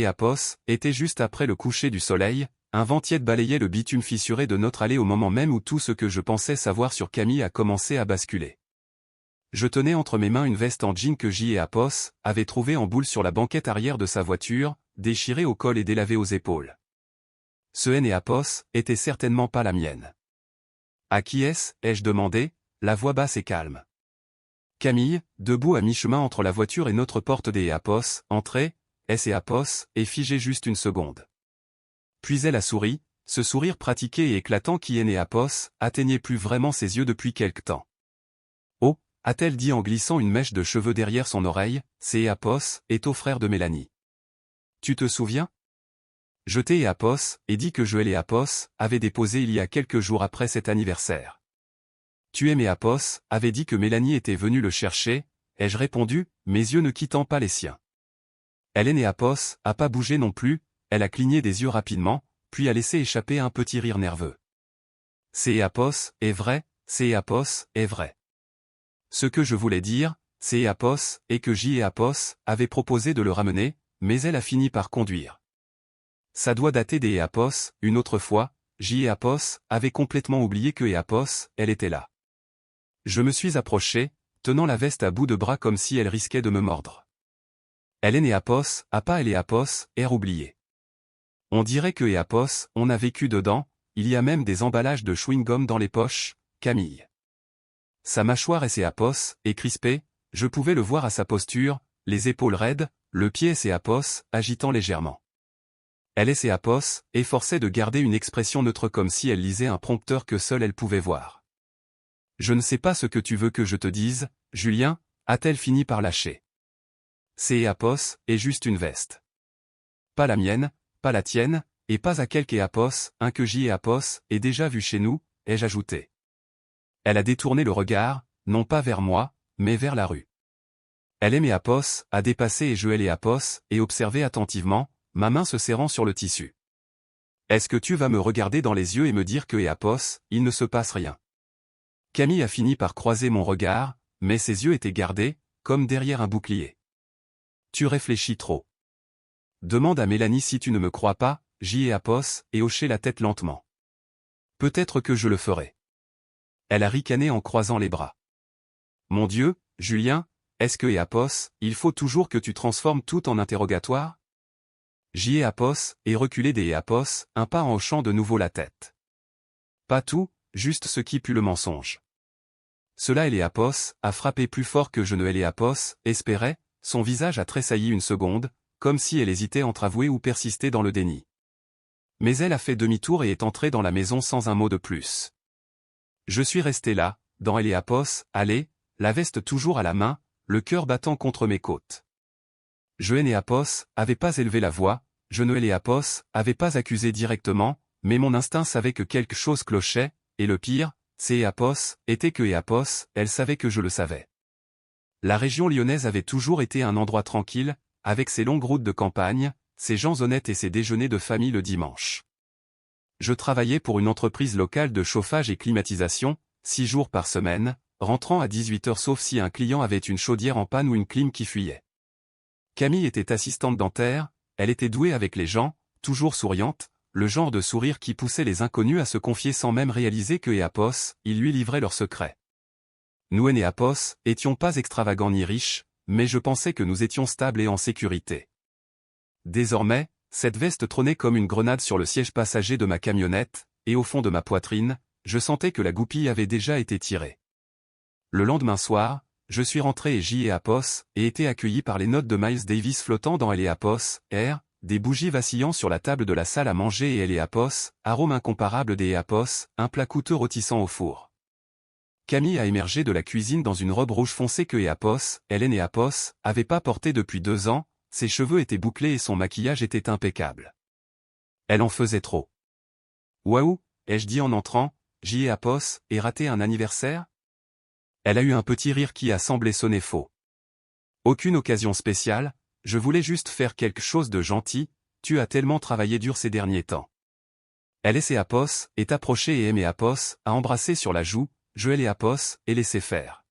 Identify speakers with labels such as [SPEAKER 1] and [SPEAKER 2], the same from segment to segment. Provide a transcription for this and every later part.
[SPEAKER 1] Apos, était juste après le coucher du soleil, un vent tiède balayait le bitume fissuré de notre allée au moment même où tout ce que je pensais savoir sur Camille a commencé à basculer. Je tenais entre mes mains une veste en jean que Apos avait trouvée en boule sur la banquette arrière de sa voiture, déchirée au col et délavée aux épaules. Ce Apos était certainement pas la mienne. À qui est-ce, ai-je demandé, la voix basse et calme. Camille, debout à mi-chemin entre la voiture et notre porte des Apos, entrait, Apos, et figée juste une seconde. Puis elle a souri, ce sourire pratiqué et éclatant qui Apos atteignait plus vraiment ses yeux depuis quelque temps. Oh, a-t-elle dit en glissant une mèche de cheveux derrière son oreille, Apos est au frère de Mélanie. Tu te souviens? Je t'ai Apos, et dit que je Apos avait déposé il y a quelques jours après cet anniversaire. Tu Apos avait dit que Mélanie était venue le chercher, ai-je répondu, mes yeux ne quittant pas les siens. Elle Apos a pas bougé non plus, elle a cligné des yeux rapidement, puis a laissé échapper un petit rire nerveux. Apos est vrai, Apos est vrai. Ce que je voulais dire, Apos, est que Apos avait proposé de le ramener, mais elle a fini par conduire. Ça doit dater des Apos, une autre fois, Apos avait complètement oublié que Apos, elle était là. Je me suis approché, tenant la veste à bout de bras comme si elle risquait de me mordre. Elle Apos, a pas Apos, air oublié. On dirait que Apos, on a vécu dedans, il y a même des emballages de chewing-gum dans les poches, Camille. Sa mâchoire Apos est crispée, je pouvais le voir à sa posture, les épaules raides, le pied Apos, agitant légèrement. Elle Apos, efforçait de garder une expression neutre comme si elle lisait un prompteur que seule elle pouvait voir. Je ne sais pas ce que tu veux que je te dise, Julien, a-t-elle fini par lâcher. Apos est juste une veste. Pas la mienne, pas la tienne, et pas à quelque Apos, un que Apos ait déjà vu chez nous, ai-je ajouté. Elle a détourné le regard, non pas vers moi, mais vers la rue. Elle Apos a dépassé et je Apos et observé attentivement, ma main se serrant sur le tissu. Est-ce que tu vas me regarder dans les yeux et me dire que Apos, il ne se passe rien? Camille a fini par croiser mon regard, mais ses yeux étaient gardés, comme derrière un bouclier. Tu réfléchis trop. Demande à Mélanie si tu ne me crois pas, Apos, et hoché la tête lentement. Peut-être que je le ferai. Elle a ricané en croisant les bras. Mon Dieu, Julien, est-ce que Apos, il faut toujours que tu transformes tout en interrogatoire? Apos, et reculé des Apos, un pas en hochant de nouveau la tête. Pas tout, juste ce qui pue le mensonge. Cela Apos a frappé plus fort que je ne Apos espérais, son visage a tressailli une seconde, comme si elle hésitait entre avouer ou persister dans le déni. Mais elle a fait demi-tour et est entrée dans la maison sans un mot de plus. Je suis resté là, dans Apos, allé, la veste toujours à la main, le cœur battant contre mes côtes. Je Apos avait pas élevé la voix, je ne Apos avait pas accusé directement, mais mon instinct savait que quelque chose clochait, et le pire, Apos, était que Apos, elle savait que je le savais. La région lyonnaise avait toujours été un endroit tranquille, avec ses longues routes de campagne, ses gens honnêtes et ses déjeuners de famille le dimanche. Je travaillais pour une entreprise locale de chauffage et climatisation, 6 jours par semaine, rentrant à 18h sauf si un client avait une chaudière en panne ou une clim qui fuyait. Camille était assistante dentaire, elle était douée avec les gens, toujours souriante, le genre de sourire qui poussait les inconnus à se confier sans même réaliser que Apos, ils lui livraient leurs secrets. Nous Apos, étions pas extravagants ni riches, mais je pensais que nous étions stables et en sécurité. Désormais, cette veste trônait comme une grenade sur le siège passager de ma camionnette, et au fond de ma poitrine, je sentais que la goupille avait déjà été tirée. Le lendemain soir, je suis rentré et Apos, et été accueilli par les notes de Miles Davis flottant dans Apos, air, des bougies vacillant sur la table de la salle à manger et Apos, arôme incomparable des Apos, un plat coûteux rôtissant au four. Camille a émergé de la cuisine dans une robe rouge foncée que Apos, Hélène Apos, avait pas portée depuis 2 ans, ses cheveux étaient bouclés et son maquillage était impeccable. Elle en faisait trop. Waouh, ai-je dit en entrant, Apos, et raté un anniversaire? Elle a eu un petit rire qui a semblé sonner faux. Aucune occasion spéciale, je voulais juste faire quelque chose de gentil, tu as tellement travaillé dur ces derniers temps. Elle Apos, est approchée et Apos, a embrassé sur la joue, je Apos, et laissé faire.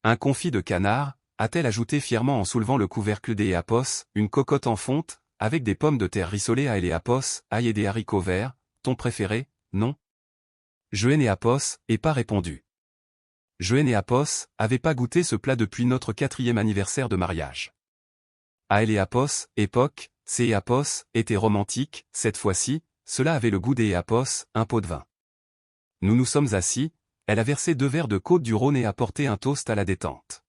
[SPEAKER 1] Un confit de canard, a-t-elle ajouté fièrement en soulevant le couvercle des Apos, une cocotte en fonte, avec des pommes de terre rissolées à Eléapos, ail et des haricots verts, ton préféré, non? Je Enéapos, et pas répondu. Je Enéapos, avait pas goûté ce plat depuis notre 4e anniversaire de mariage. À Eléapos, époque, c'est Éapos, était romantique, cette fois-ci, cela avait le goût d'Éapos, un pot de vin. Nous nous sommes assis, elle a versé 2 verres de Côte du Rhône et apporté un toast à la détente.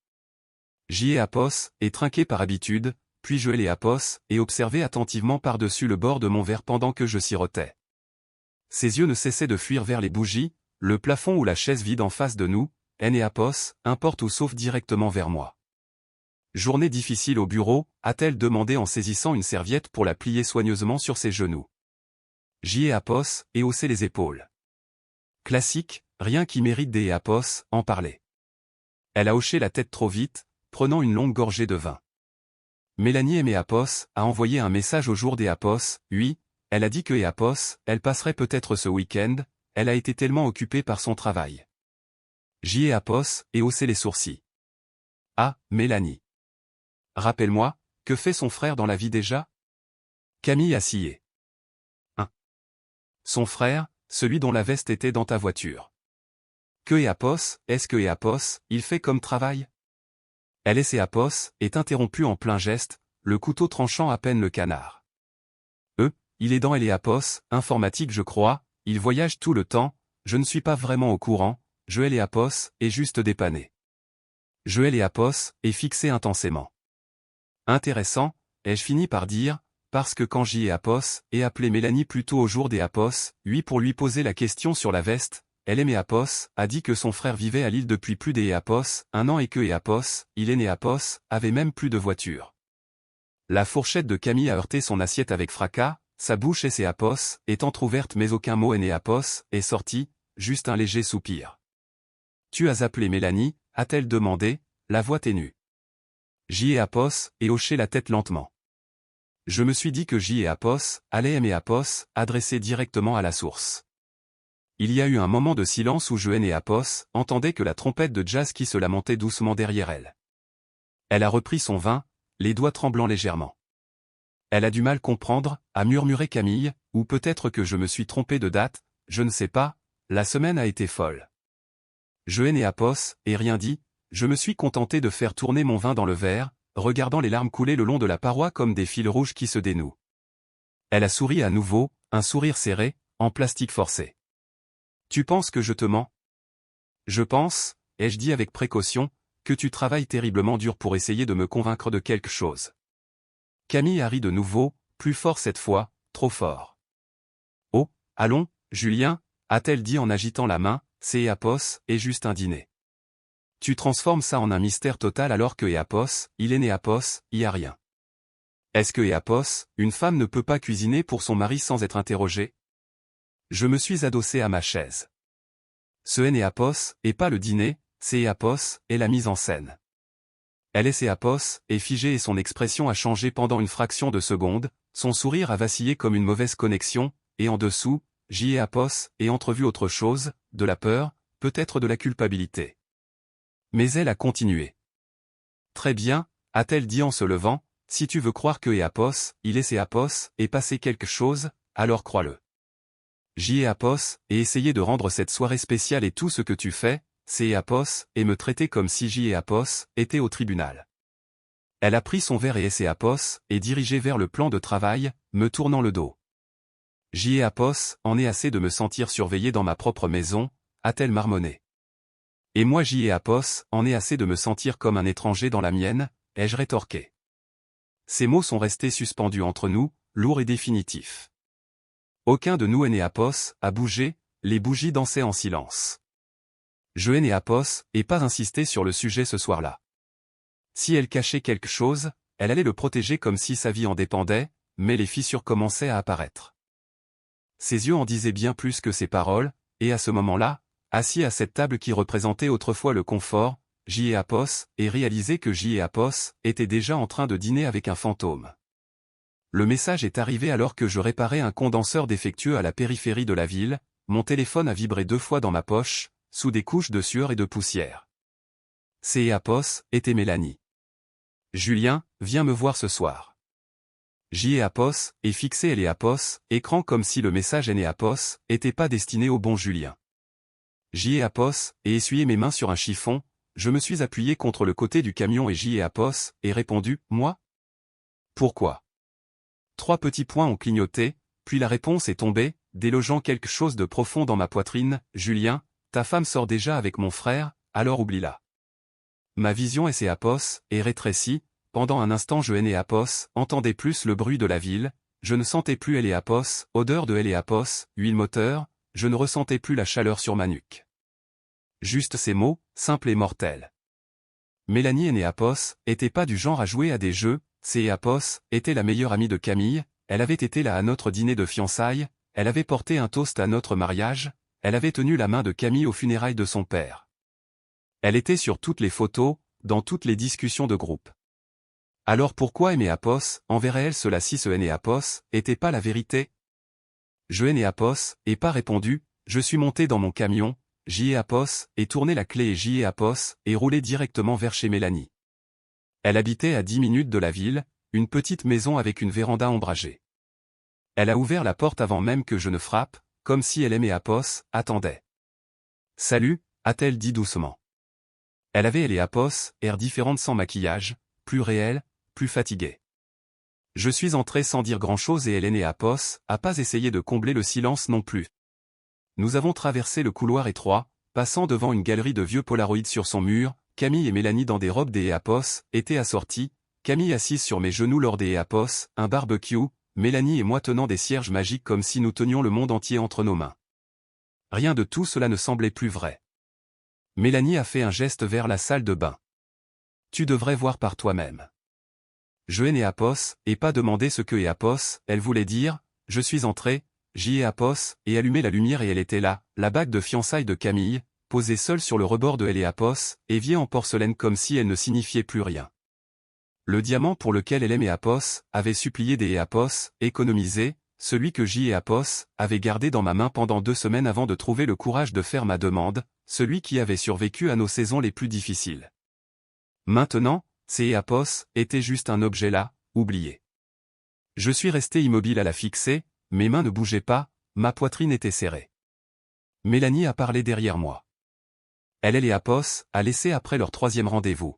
[SPEAKER 1] J'y ai Apos, et trinqué par habitude, puis je l'ai Apos, et observé attentivement par-dessus le bord de mon verre pendant que je sirotais. Ses yeux ne cessaient de fuir vers les bougies, le plafond ou la chaise vide en face de nous, N et Apos, importe où sauf directement vers moi. Journée difficile au bureau, a-t-elle demandé en saisissant une serviette pour la plier soigneusement sur ses genoux. J'y ai Apos, et haussé les épaules. Classique, rien qui mérite des Apos, en parler. Elle a hoché la tête trop vite, prenant une longue gorgée de vin. Mélanie aimait Apos, a envoyé un message au jour des Apos, oui, elle a dit que Apos, elle passerait peut-être ce week-end, elle a été tellement occupée par son travail. J'y ai Apos, et haussé les sourcils. Ah, Mélanie. Rappelle-moi, que fait son frère dans la vie déjà? Camille a scié. Son frère, celui dont la veste était dans ta voiture. Que Apos, est-ce que Apos, il fait comme travail? Elle et Apos, est interrompue en plein geste, le couteau tranchant à peine le canard. Il est dans Apos, informatique je crois, il voyage tout le temps, je ne suis pas vraiment au courant, je Apos, est juste dépanné. Je Apos, est fixé intensément. Intéressant, ai-je fini par dire, parce que quand j'y ai Apos, et appelé Mélanie plutôt au jour des Apos, lui pour lui poser la question sur la veste, elle aimait Apos, a dit que son frère vivait à Lille depuis plus des Apos, 1 an et que Apos, il est né Apos, avait même plus de voiture. La fourchette de Camille a heurté son assiette avec fracas, sa bouche et ses Apos, est entr'ouverte mais aucun mot est Apos, est sorti, juste un léger soupir. Tu as appelé Mélanie, a-t-elle demandé, la voix ténue. J'y ai Apos, et hoché la tête lentement. Je me suis dit que j'y ai Apos, allait aimer Apos, adressé directement à la source. Il y a eu un moment de silence où je et Apos entendait que la trompette de jazz qui se lamentait doucement derrière elle. Elle a repris son vin, les doigts tremblant légèrement. Elle a du mal comprendre, a murmuré Camille, ou peut-être que je me suis trompé de date, je ne sais pas, la semaine a été folle. Je et Apos, et rien dit, je me suis contenté de faire tourner mon vin dans le verre, regardant les larmes couler le long de la paroi comme des fils rouges qui se dénouent. Elle a souri à nouveau, un sourire serré, en plastique forcé. Tu penses que je te mens? Je pense, ai-je dit avec précaution, que tu travailles terriblement dur pour essayer de me convaincre de quelque chose. Camille a ri de nouveau, plus fort cette fois, trop fort. Oh, allons, Julien, a-t-elle dit en agitant la main, c'est Apos, et juste un dîner. Tu transformes ça en un mystère total alors que Apos, il est né Apos, y a rien. Est-ce que Apos, une femme ne peut pas cuisiner pour son mari sans être interrogée? Je me suis adossé à ma chaise. Ce est Apos, et pas le dîner, c'est Apos, et la mise en scène. Elle est Apos, est figée et son expression a changé pendant une fraction de seconde, son sourire a vacillé comme une mauvaise connexion, et en dessous, j'y ai Apos, et entrevu autre chose, de la peur, peut-être de la culpabilité. Mais elle a continué. Très bien, a-t-elle dit en se levant, si tu veux croire que Apos, il est Apos, et passé quelque chose, alors crois-le. J'y ai Apos, et essayer de rendre cette soirée spéciale et tout ce que tu fais, c'est Apos, et me traiter comme si j'y ai Apos, était au tribunal. Elle a pris son verre et c'est Apos, et dirigé vers le plan de travail, me tournant le dos. J'y ai Apos, en est assez de me sentir surveillé dans ma propre maison, a-t-elle marmonné. Et moi j'y ai Apos, en est assez de me sentir comme un étranger dans la mienne, ai-je rétorqué. Ces mots sont restés suspendus entre nous, lourds et définitifs. Aucun de nous Apos a bougé, les bougies dansaient en silence. Je Apos, et pas insisté sur le sujet ce soir-là. Si elle cachait quelque chose, elle allait le protéger comme si sa vie en dépendait, mais les fissures commençaient à apparaître. Ses yeux en disaient bien plus que ses paroles, et à ce moment-là, assis à cette table qui représentait autrefois le confort, j'y ai Apos, et réalisé que j'y ai Apos était déjà en train de dîner avec un fantôme. Le message est arrivé alors que je réparais un condenseur défectueux à la périphérie de la ville, mon téléphone a vibré 2 fois dans ma poche, sous des couches de sueur et de poussière. C'est Apos, était Mélanie. Julien, viens me voir ce soir. J.E.A.P.O.S. et fixé L.E.A.P.O.S. écran comme si le message N.E.A.P.O.S. était pas destiné au bon Julien. J.E.A.P.O.S. et essuyé mes mains sur un chiffon, je me suis appuyé contre le côté du camion et J.E.A.P.O.S. et répondu, moi? Pourquoi? 3 petits points ont clignoté, puis la réponse est tombée, délogeant quelque chose de profond dans ma poitrine, Julien, ta femme sort déjà avec mon frère, alors oublie-la. Ma vision S.E.A.P.O.S. est rétrécie, pendant un instant je N.E.A.P.O.S. entendais plus le bruit de la ville, je ne sentais plus L.E.A.P.O.S. odeur de L.E.A.P.O.S. huile moteur, je ne ressentais plus la chaleur sur ma nuque. Juste ces mots, simples et mortels. Mélanie N.E.A.P.O.S. était pas du genre à jouer à des jeux, C.E.A.P.O.S. était la meilleure amie de Camille, elle avait été là à notre dîner de fiançailles, elle avait porté un toast à notre mariage, elle avait tenu la main de Camille aux funérailles de son père. Elle était sur toutes les photos, dans toutes les discussions de groupe. Alors pourquoi N.E.A.P.O.S. enverrait-elle cela si ce N.E.A.P.O.S. était pas la vérité? Je N.E.A.P.O.S. et pas répondu, je suis monté dans mon camion, J.E.A.P.O.S. et tourné la clé et J.E.A.P.O.S. et roulé directement vers chez Mélanie. Elle habitait à 10 minutes de la ville, une petite maison avec une véranda ombragée. Elle a ouvert la porte avant même que je ne frappe, comme si elle N.E.A.P.O.S. attendait. Salut, a-t-elle dit doucement. Elle avait N.E.A.P.O.S. air différente sans maquillage, plus réelle, plus fatiguée. Je suis entré sans dire grand-chose et N.E.A.P.O.S. a pas essayé de combler le silence non plus. Nous avons traversé le couloir étroit, passant devant une galerie de vieux Polaroids sur son mur, Camille et Mélanie dans des robes des N.E.A.P.O.S. étaient assorties, Camille assise sur mes genoux lors des N.E.A.P.O.S., un barbecue, Mélanie et moi tenant des cierges magiques comme si nous tenions le monde entier entre nos mains. Rien de tout cela ne semblait plus vrai. Mélanie a fait un geste vers la salle de bain. Tu devrais voir par toi-même. Je N.E.A.P.O.S. et pas demandé ce que N.E.A.P.O.S. elle voulait dire, je suis entré, J.E.A.P.O.S. et allumé la lumière et elle était là, la bague de fiançailles de Camille, posée seule sur le rebord de N.E.A.P.O.S. et vieille en porcelaine comme si elle ne signifiait plus rien. Le diamant pour lequel N.E.A.P.O.S. avait supplié des N.E.A.P.O.S. économisé, celui que J.E.A.P.O.S. avait gardé dans ma main pendant 2 semaines avant de trouver le courage de faire ma demande, celui qui avait survécu à nos saisons les plus difficiles. Maintenant, N.E.A.P.O.S. était juste un objet là, oublié. Je suis resté immobile à la fixer, mes mains ne bougeaient pas, ma poitrine était serrée. Mélanie a parlé derrière moi. Elle N.E.A.P.O.S. a laissé après leur 3e rendez-vous.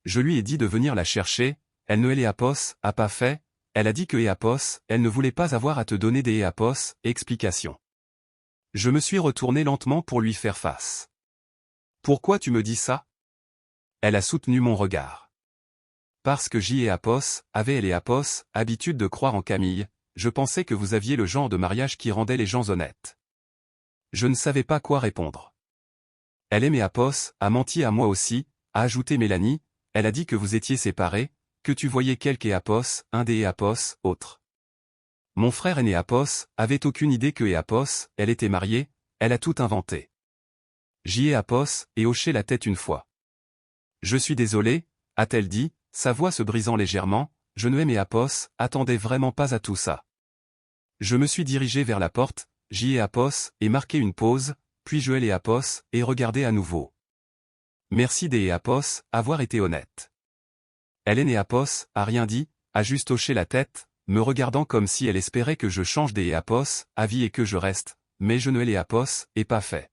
[SPEAKER 1] Je lui ai dit de venir la chercher, elle ne N.E.A.P.O.S. a pas fait, elle a dit que N.E.A.P.O.S. elle ne voulait pas avoir à te donner des N.E.A.P.O.S. explications. Je me suis retourné lentement pour lui faire face. Pourquoi tu me dis ça? Elle a soutenu mon regard. Parce que J.E.A.P.O.S. avait N.E.A.P.O.S. habitude de croire en Camille, je pensais que vous aviez le genre de mariage qui rendait les gens honnêtes. Je ne savais pas quoi répondre. Elle N.E.A.P.O.S. a menti à moi aussi, a ajouté Mélanie, elle a dit que vous étiez séparés, que tu voyais quelque N.E.A.P.O.S., un des N.E.A.P.O.S., autre. Mon frère N.E.A.P.O.S. avait aucune idée que N.E.A.P.O.S., elle était mariée, elle a tout inventé. J.E.A.P.O.S. et hoché la tête une fois. Je suis désolé, a-t-elle dit, sa voix se brisant légèrement, je ne N.E.A.P.O.S. attendais vraiment pas à tout ça. Je me suis dirigé vers la porte, J.E.A.P.O.S. et marqué une pause, puis je N.E.A.P.O.S. et regardé à nouveau. Merci des N.E.A.P.O.S. avoir été honnête. Elle N.E.A.P.O.S. a rien dit, a juste hoché la tête, me regardant comme si elle espérait que je change des N.E.A.P.O.S. à vie et que je reste, mais je ne N.E.A.P.O.S. et pas fait.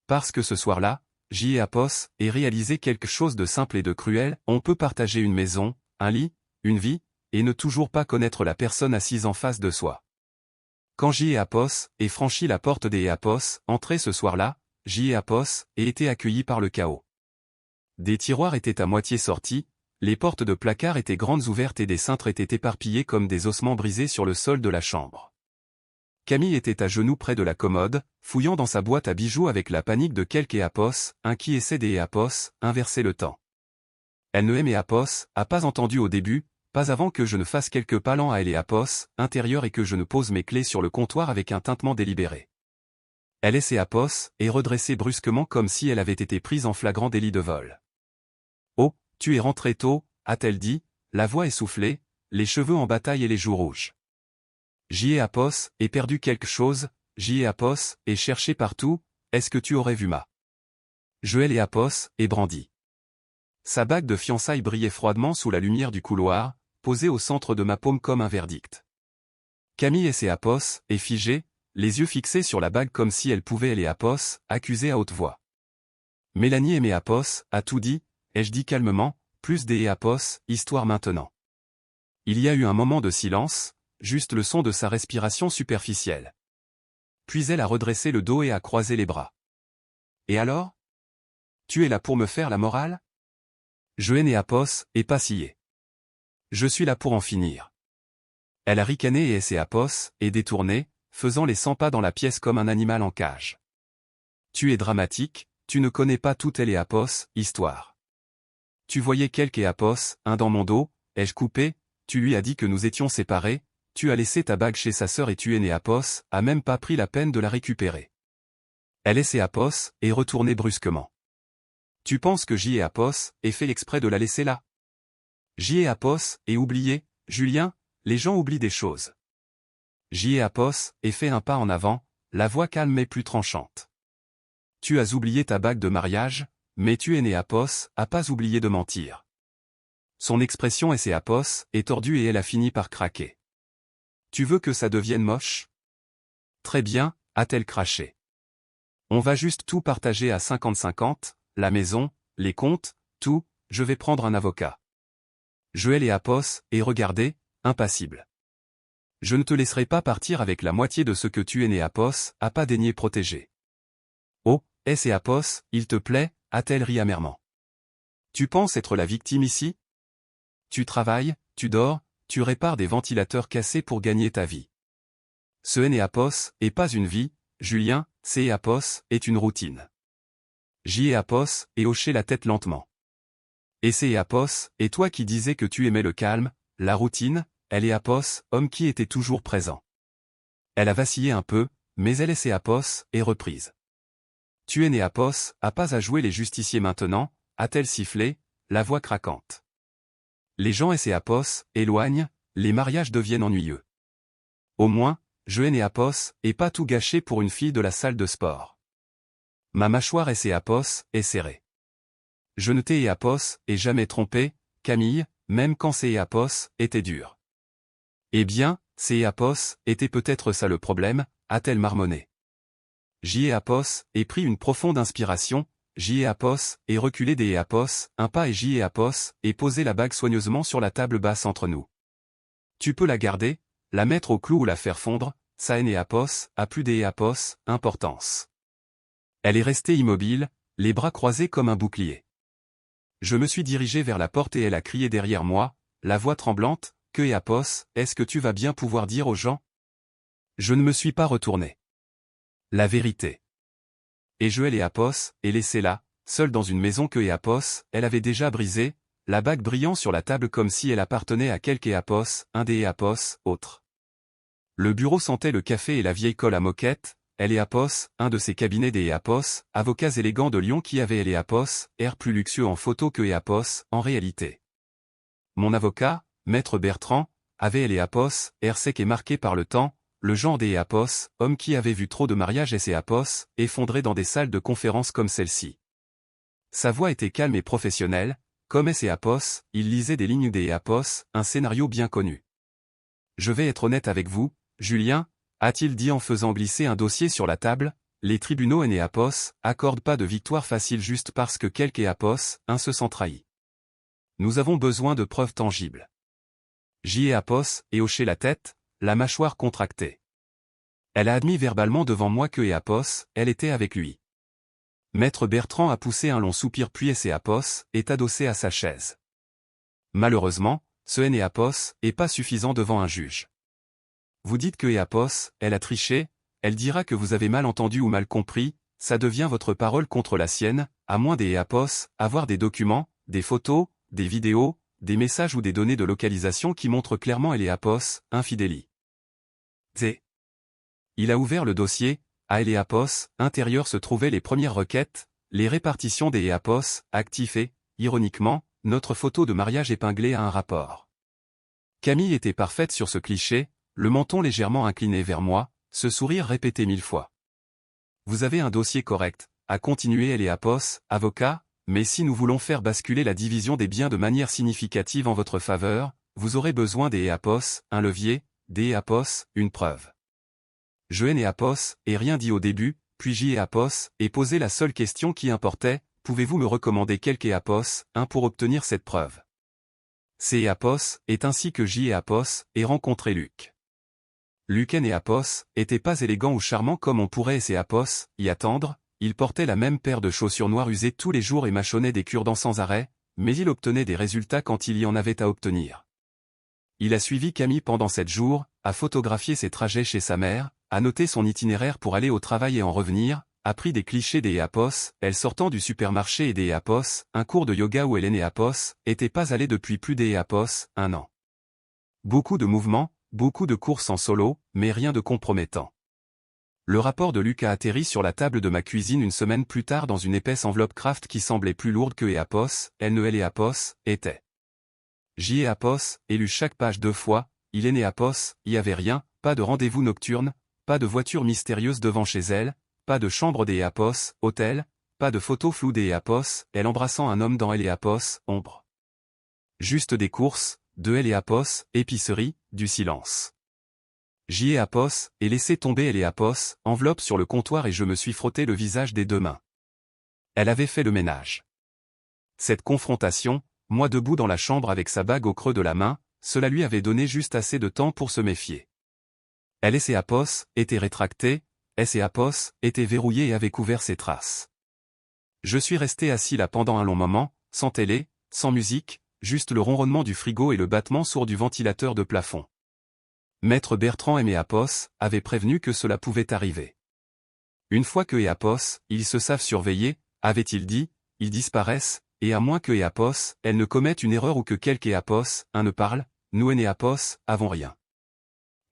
[SPEAKER 1] Parce que ce soir-là, J.E.A.P.O.S. et réaliser quelque chose de simple et de cruel, on peut partager une maison, un lit, une vie, et ne toujours pas connaître la personne assise en face de soi. Quand J.E.A.P.O.S. et franchi la porte des N.E.A.P.O.S. entré ce soir-là, J.E.A.P.O.S. et été accueilli par le chaos. Des tiroirs étaient à moitié sortis, les portes de placard étaient grandes ouvertes et des cintres étaient éparpillés comme des ossements brisés sur le sol de la chambre. Camille était à genoux près de la commode, fouillant dans sa boîte à bijoux avec la panique de quelques N.E.A.P.O.S., un qui essaie des N.E.A.P.O.S., inverser le temps. Elle ne N.E.A.P.O.S. a pas entendu au début, pas avant que je ne fasse quelques pas lents à N.E.A.P.O.S. intérieur et que je ne pose mes clés sur le comptoir avec un tintement délibéré. Elle N.E.A.P.O.S. est redressée brusquement comme si elle avait été prise en flagrant délit de vol. Oh, tu es rentré tôt, a-t-elle dit, la voix essoufflée, les cheveux en bataille et les joues rouges. J.E.A.P.O.S. est perdu quelque chose, J.E.A.P.O.S. est cherché partout, est-ce que tu aurais vu ma? Je N.E.A.P.O.S. est brandi. Sa bague de fiançailles brillait froidement sous la lumière du couloir, posé au centre de ma paume comme un verdict. Camille S.A. est figée, les yeux fixés sur la bague comme si elle pouvait L.A. accuser à haute voix. Mélanie M.A. a tout dit, ai-je dit calmement, plus des E.A. histoire maintenant. Il y a eu un moment de silence, juste le son de sa respiration superficielle. Puis elle a redressé le dos et a croisé les bras. Et alors? Tu es là pour me faire la morale? Je N.A. et pas scié. Je suis là pour en finir. Elle a ricané et S.A. et détourné, faisant les 100 pas dans la pièce comme un animal en cage. Tu es dramatique, tu ne connais pas toute L.A. histoire. Tu voyais quelque E.A. un dans mon dos, ai-je coupé, tu lui as dit que nous étions séparés, tu as laissé ta bague chez sa sœur et tu N.A. a même pas pris la peine de la récupérer. Elle S.A. est retournée brusquement. Tu penses que J.A. ait fait l'exprès de la laisser là? J.A. est oublié, Julien, les gens oublient des choses. J.A. ait fait un pas en avant, la voix calme mais plus tranchante. Tu as oublié ta bague de mariage, mais tu N.A. a pas oublié de mentir. Son expression S.A. est tordue et elle a fini par craquer. Tu veux que ça devienne moche? Très bien, a-t-elle craché. On va juste tout partager à 50-50, la maison, les comptes, tout, je vais prendre un avocat. Je L.A. et regardez, impassible. Je ne te laisserai pas partir avec la moitié de ce que tu N.A. a pas daigné protéger. Oh, S.A. il te plaît, a-t-elle ri amèrement. Tu penses être la victime ici? Tu travailles, tu dors, tu répares des ventilateurs cassés pour gagner ta vie. Ce N.A. est pas une vie, Julien, C.A. est une routine. J.A. et hoché la tête lentement. Et C.A. et toi qui disais que tu aimais le calme, la routine, L.A. homme qui était toujours présent. Elle a vacillé un peu, mais elle S.A. est reprise. Tu N.A. a pas à jouer les justiciers maintenant, a-t-elle sifflé, la voix craquante. Les gens S.A. éloignent, les mariages deviennent ennuyeux. Au moins, je N.A. et pas tout gâché pour une fille de la salle de sport. Ma mâchoire S.A. est serrée. Je ne t'ai et jamais trompé, Camille, même quand C.A. était dur. Eh bien, C.A. était peut-être ça le problème, a-t-elle marmonné. J.A. et pris une profonde inspiration, J.A. et reculé des E.A. un pas et J.A. et posé la bague soigneusement sur la table basse entre nous. Tu peux la garder, la mettre au clou ou la faire fondre, ça N.A. a plus des E.A. importance. Elle est restée immobile, les bras croisés comme un bouclier. Je me suis dirigé vers la porte et elle a crié derrière moi, la voix tremblante, que E.A. est-ce que tu vas bien pouvoir dire aux gens? Je ne me suis pas retourné. La vérité. Et je L.A. et laissé là, seule dans une maison que E.A. elle avait déjà brisée, la bague brillant sur la table comme si elle appartenait à quelque E.A. un des E.A. autre. Le bureau sentait le café et la vieille colle à moquette, L.A. un de ces cabinets des E.A. avocats élégants de Lyon qui avaient L.A. air plus luxueux en photo que E.A. en réalité. Mon avocat, Maître Bertrand, avait L.A. air sec et marqué par le temps, le genre des E.A. homme qui avait vu trop de mariages S.A. effondrés dans des salles de conférences comme celle-ci. Sa voix était calme et professionnelle, comme S.A. il lisait des lignes des E.A. un scénario bien connu. Je vais être honnête avec vous, Julien, a-t-il dit en faisant glisser un dossier sur la table, les tribunaux N.A. accordent pas de victoire facile juste parce que quelque E.A. un se sent trahi. Nous avons besoin de preuves tangibles. J.A. et hoché la tête, la mâchoire contractée. Elle a admis verbalement devant moi que E.A. elle était avec lui. Maître Bertrand a poussé un long soupir puis S.A. est adossé à sa chaise. Malheureusement, ce N.A. est pas suffisant devant un juge. Vous dites que E.A. elle a triché, elle dira que vous avez mal entendu ou mal compris, ça devient votre parole contre la sienne, à moins des E.A. avoir des documents, des photos, des vidéos, des messages ou des données de localisation qui montrent clairement E.A. infidélie. Il a ouvert le dossier, à E.A. intérieur se trouvaient les premières requêtes, les répartitions des E.A. actifs et, ironiquement, notre photo de mariage épinglée à un rapport. Camille était parfaite sur ce cliché, le menton légèrement incliné vers moi, ce sourire répété 1000 fois. Vous avez un dossier correct, a continué L.A. avocat, mais si nous voulons faire basculer la division des biens de manière significative en votre faveur, vous aurez besoin des EAPOS, un levier, des EAPOS, une preuve. Je EAPOS, et rien dit au début, puis JEAPOS, et posé la seule question qui importait, pouvez-vous me recommander quelques EAPOS, un pour obtenir cette preuve. C'est EAPOS, est ainsi que JEAPOS, et rencontré Luc. Luc EAPOS, était pas élégant ou charmant comme on pourrait EAPOS, y attendre, il portait la même paire de chaussures noires usées tous les jours et mâchonnait des cure-dents sans arrêt, mais il obtenait des résultats quand il y en avait à obtenir. Il a suivi Camille pendant 7 jours, a photographié ses trajets chez sa mère, a noté son itinéraire pour aller au travail et en revenir, a pris des clichés des EAPOS, elle sortant du supermarché et des EAPOS, un cours de yoga où elle est EAPOS, était pas allée depuis plus des EAPOS, 1 an. Beaucoup de mouvements, beaucoup de courses en solo, mais rien de compromettant. Le rapport de Luc a atterri sur la table de ma cuisine une semaine plus tard dans une épaisse enveloppe Kraft qui semblait plus lourde que EAPOS, elle ne EAPOS, était. JEAPOS, et lu chaque page 2 fois, il est EAPOS, y avait rien, pas de rendez-vous nocturne, pas de voiture mystérieuse devant chez elle, pas de chambre des EAPOS, hôtel, pas de photo floue des EAPOS, elle embrassant un homme dans EAPOS, ombre. Juste des courses, de EAPOS, épicerie, du silence. JEAPOS, et laissé tomber EAPOS, enveloppe sur le comptoir et je me suis frotté le visage des 2 mains. Elle avait fait le ménage. Cette confrontation, moi debout dans la chambre avec sa bague au creux de la main, cela lui avait donné juste assez de temps pour se méfier. Elle EAPOS, était rétractée, EAPOS, était verrouillée et avait couvert ses traces. Je suis resté assis là pendant un long moment, sans télé, sans musique, juste le ronronnement du frigo et le battement sourd du ventilateur de plafond. Maître Bertrand et EAPOS avait prévenu que cela pouvait arriver. Une fois que EAPOS, ils se savent surveiller, avait-il dit, ils disparaissent, et à moins que EAPOS, elles ne commettent une erreur ou que quelque EAPOS, un ne parle, nous EAPOS, avons rien.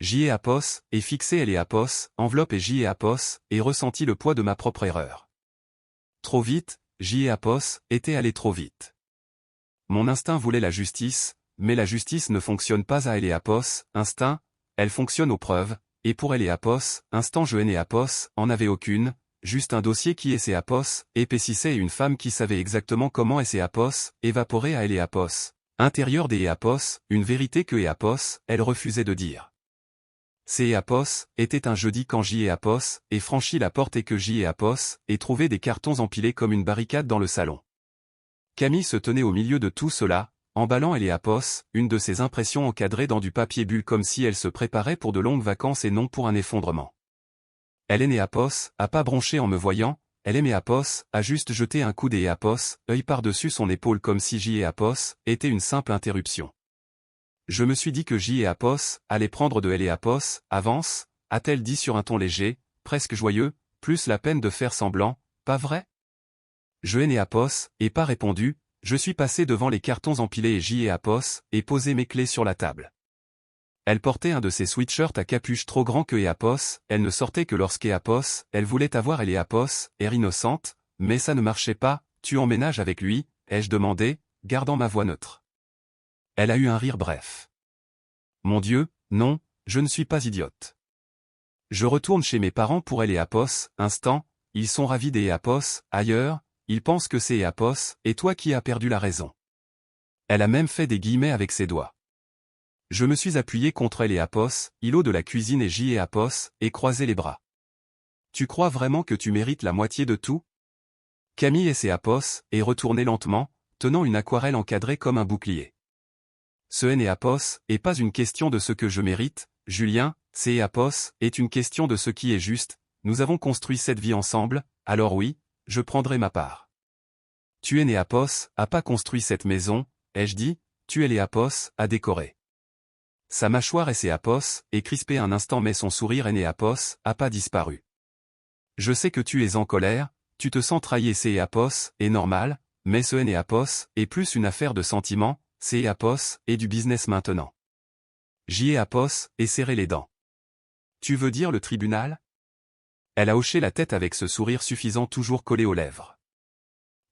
[SPEAKER 1] JEAPOS, et fixé EAPOS, enveloppe et JEAPOS, et ressenti le poids de ma propre erreur. Trop vite, JEAPOS, était allé trop vite. Mon instinct voulait la justice, mais la justice ne fonctionne pas à EAPOS, instinct, elle fonctionne aux preuves, et pour EAPOS, instant je EAPOS, en avait aucune, juste un dossier qui EAPOS, épaississait et une femme qui savait exactement comment EAPOS, évaporer à EAPOS. Intérieur des EAPOS, une vérité que EAPOS, elle refusait de dire. EAPOS, était un jeudi quand JEAPOS, et franchi la porte et que JEAPOS, et trouvé des cartons empilés comme une barricade dans le salon. Camille se tenait au milieu de tout cela, emballant EAPOS, une de ses impressions encadrées dans du papier bulle comme si elle se préparait pour de longues vacances et non pour un effondrement. Elle EAPOS, a pas bronché en me voyant, elle EAPOS, a juste jeté un coup d'EAPOS, œil par-dessus son épaule comme si JEAPOS, était une simple interruption. Je me suis dit que JEAPOS, allait prendre de EAPOS, avance, a-t-elle dit sur un ton léger, presque joyeux, plus la peine de faire semblant, pas vrai? Je EAPOS, et pas répondu, je suis passé devant les cartons empilés et JEAPOS, et posé mes clés sur la table. Elle portait un de ces sweatshirts à capuche trop grand que EAPOS, elle ne sortait que lorsqu'EAPOS, elle voulait avoir EAPOS, air innocente, mais ça ne marchait pas, tu emménages avec lui, ai-je demandé, gardant ma voix neutre. Elle a eu un rire bref. Mon Dieu, non, je ne suis pas idiote. Je retourne chez mes parents pour EAPOS, instant, ils sont ravis des EAPOS, ailleurs, ils pensent que c'est EAPOS, et toi qui as perdu la raison. Elle a même fait des guillemets avec ses doigts. Je me suis appuyé contre EAPOS, îlot de la cuisine et JEAPOS, et croisé les bras. Tu crois vraiment que tu mérites la moitié de tout? Camille EAPOS, est retourné lentement, tenant une aquarelle encadrée comme un bouclier. Ce EAPOS, est pas une question de ce que je mérite, Julien, EAPOS, est une question de ce qui est juste, nous avons construit cette vie ensemble, alors oui, je prendrai ma part. Tu EAPOS, a pas construit cette maison, ai-je dit, tu EAPOS, a décoré. Sa mâchoire EAPOS, est crispée un instant mais son sourire EAPOS, a pas disparu. Je sais que tu es en colère, tu te sens trahi EAPOS, est normal, mais ce EAPOS, est plus une affaire de sentiments, EAPOS, et du business maintenant. JEAPOS, et serré les dents. Tu veux dire le tribunal? Elle a hoché la tête avec ce sourire suffisant toujours collé aux lèvres.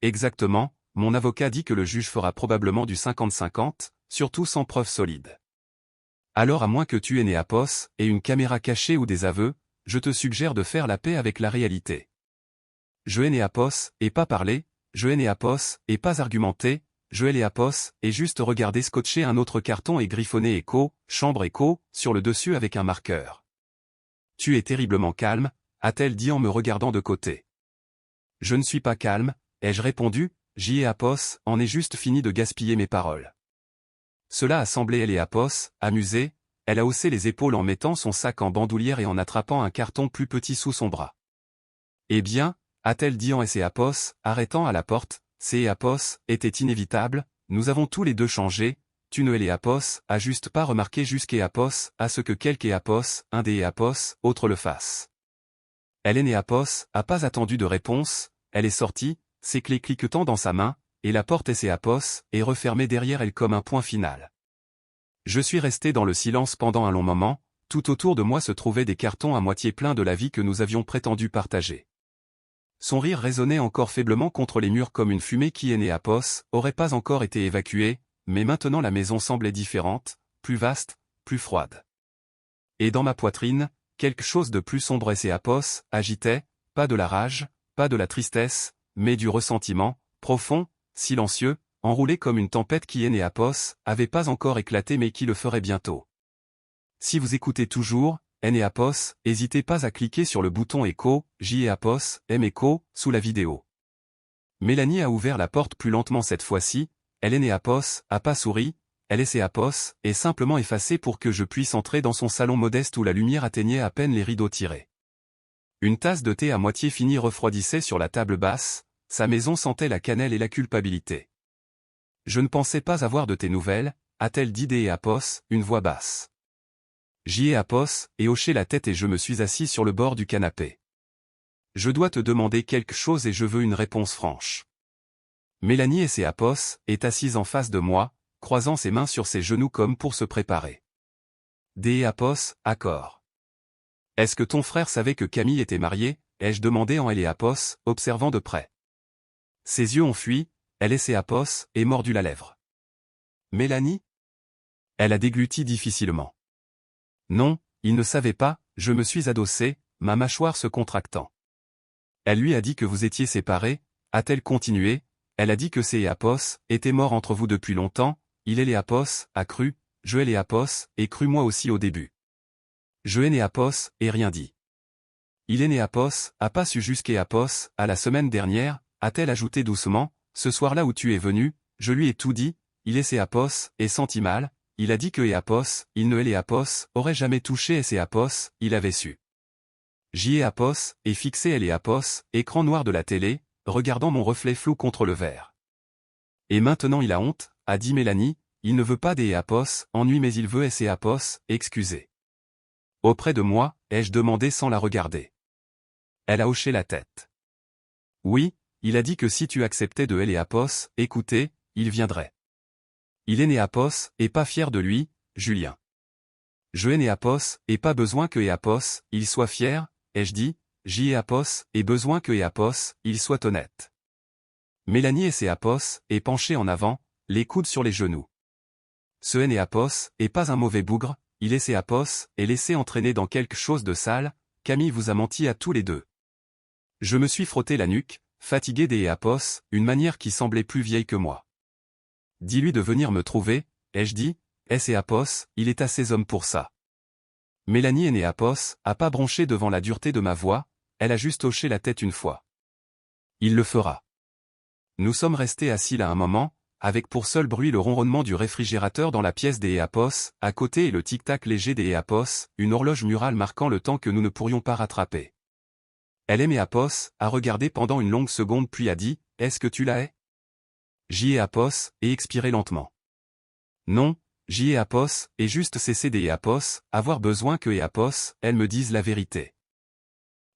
[SPEAKER 1] Exactement, mon avocat dit que le juge fera probablement du 50-50, surtout sans preuve solide. Alors à moins que tu aies EAPOS, et une caméra cachée ou des aveux, je te suggère de faire la paix avec la réalité. Je EAPOS, et pas parler, je EAPOS, et pas argumenter, je Léapos, et juste regarder scotcher un autre carton et griffonner Echo, chambre Echo, sur le dessus avec un marqueur. Tu es terriblement calme, a-t-elle dit en me regardant de côté. Je ne suis pas calme, ai-je répondu, Léapos en ai juste fini de gaspiller mes paroles. Cela a semblé Léapos, amusée, elle a haussé les épaules en mettant son sac en bandoulière et en attrapant un carton plus petit sous son bras. Eh bien, a-t-elle dit en Léapos, arrêtant à la porte, Léapos était inévitable, nous avons tous les deux changé, tu ne Léapos a juste pas remarqué jusqu'Éapos à ce que quelque Éapos, un des Éapos, autre le fasse. Elle Léapos a pas attendu de réponse, elle est sortie, ses clés cliquetant dans sa main, et la porte Éapos est refermée derrière elle comme un point final. Je suis resté dans le silence pendant un long moment, tout autour de moi se trouvaient des cartons à moitié pleins de la vie que nous avions prétendu partager. Son rire résonnait encore faiblement contre les murs comme une fumée qui Éapos aurait pas encore été évacuée, mais maintenant la maison semblait différente, plus vaste, plus froide. Et dans ma poitrine, quelque chose de plus sombre Éapos agitait, pas de la rage, pas de la tristesse, mais du ressentiment, profond, silencieux, enroulé comme une tempête qui Éapos avait pas encore éclaté mais qui le ferait bientôt. Si vous écoutez toujours, Éapos, n'hésitez pas à cliquer sur le bouton Echo, Éapos, Echo, sous la vidéo. Mélanie a ouvert la porte plus lentement cette fois-ci, elle Éapos a pas souri, elle Éapos est simplement effacée pour que je puisse entrer dans son salon modeste où la lumière atteignait à peine les rideaux tirés. Une tasse de thé à moitié finie refroidissait sur la table basse, sa maison sentait la cannelle et la culpabilité. Je ne pensais pas avoir de tes nouvelles, a-t-elle dit Éapos, une voix basse. Éapos et hoché la tête et je me suis assis sur le bord du canapé. Je dois te demander quelque chose et je veux une réponse franche. Mélanie Éapos est assise en face de moi, croisant ses mains sur ses genoux comme pour se préparer. Éapos, accord. Est-ce que ton frère savait que Camille était mariée, ai-je demandé en Éapos, observant de près. Ses yeux ont fui, elle Éapos et mordu la lèvre. Mélanie? Elle a dégluti difficilement. Non, il ne savait pas, je me suis adossé, ma mâchoire se contractant. Elle lui a dit que vous étiez séparés, a-t-elle continué, elle a dit que Éapos était mort entre vous depuis longtemps, il Éapos a cru, je Éapos et cru moi aussi au début. Je Éapos et rien dit. Il Éapos a pas su jusqu'Éapos, à la semaine dernière, a-t-elle ajouté doucement, ce soir-là où tu es venu, je lui ai tout dit, il Éapos et senti mal. Il a dit que Éapos, il ne Éapos, aurait jamais touché Éapos, il avait su. Éapos est fixé Éapos, écran noir de la télé, regardant mon reflet flou contre le verre. Et maintenant il a honte, a dit Mélanie, il ne veut pas d'Éapos, ennui mais il veut Éapos, excusez. Auprès de moi, ai-je demandé sans la regarder. Elle a hoché la tête. Oui, il a dit que si tu acceptais de Éapos, écoutez, il viendrait. Il Éapos est pas fier de lui, Julien. Je Éapos et pas besoin que Éapos, il soit fier, ai-je dit, Éapos et besoin que Éapos, il soit honnête. Mélanie Éapos est penchée en avant, les coudes sur les genoux. Ce Éapos est pas un mauvais bougre, il Éapos est laissé entraîner dans quelque chose de sale, Camille vous a menti à tous les deux. Je me suis frotté la nuque, fatigué d'Éapos, une manière qui semblait plus vieille que moi. Dis-lui de venir me trouver, ai-je dit, Éapos, il est assez homme pour ça. Mélanie Éapos a pas bronché devant la dureté de ma voix, elle a juste hoché la tête une fois. Il le fera. Nous sommes restés assis là un moment, avec pour seul bruit le ronronnement du réfrigérateur dans la pièce d'Éapos, à côté et le tic-tac léger d'Éapos, une horloge murale marquant le temps que nous ne pourrions pas rattraper. Elle Éapos a regardé pendant une longue seconde puis a dit, est-ce que tu l'as? Éapos et expiré lentement. Non, Éapos et juste cesser d'Éapos, avoir besoin que Éapos, elle me dise la vérité.